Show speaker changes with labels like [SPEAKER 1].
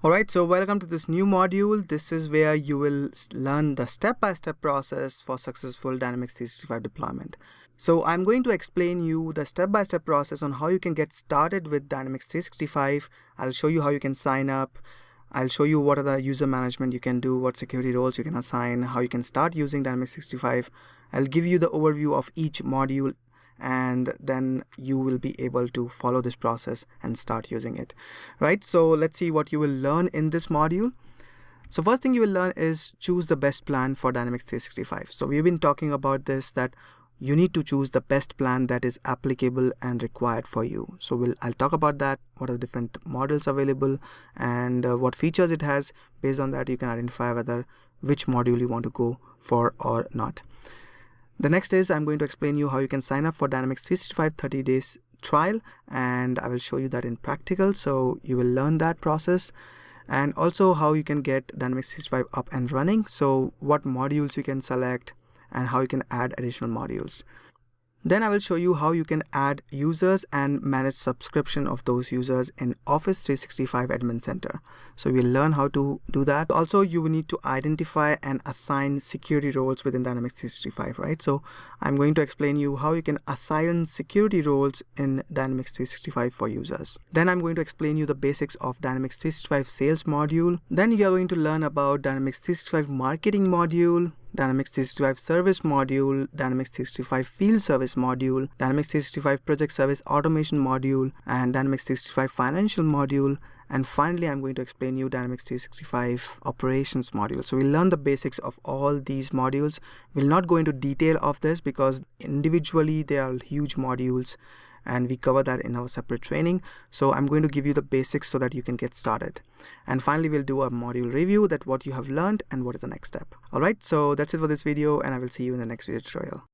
[SPEAKER 1] Alright, so welcome to this new module. This is where you will learn the step-by-step process for successful Dynamics 365 deployment. So I'm going to explain you the step-by-step process on how you can get started with Dynamics 365. I'll show you how you can sign up. I'll show you what are the user management you can do, what security roles you can assign, how you can start using Dynamics 365. I'll give you the overview of each module, and then you will be able to follow this process and start using it. Right, so let's see what you will learn in this module. So first thing you will learn is choose the best plan for Dynamics 365. So we've been talking about this, that you need to choose the best plan that is applicable and required for you. So I'll talk about that, what are the different models available and what features it has. Based on that, you can identify whether which module you want to go for or not. The next is I'm going to explain you how you can sign up for Dynamics 365 30 days trial, and I will show you that in practical, so you will learn that process, and also how you can get Dynamics 365 up and running, so what modules you can select and how you can add additional modules. Then I will show you how you can add users and manage subscription of those users in Office 365 Admin Center. So we'll learn how to do that. Also, you will need to identify and assign security roles within Dynamics 365, right? So I'm going to explain you how you can assign security roles in Dynamics 365 for users. Then I'm going to explain you the basics of Dynamics 365 sales module. Then you are going to learn about Dynamics 365 marketing module, Dynamics 365 service module, Dynamics 365 field service module, Dynamics 365 project service automation module, and Dynamics 365 financial module. And finally, I'm going to explain you Dynamics 365 operations module. So we'll learn the basics of all these modules. We'll not go into detail of this because individually they are huge modules and we cover that in our separate training. So I'm going to give you the basics so that you can get started. And finally, we'll do a module review, that what you have learned and what is the next step. All right, so that's it for this video, and I will see you in the next video tutorial.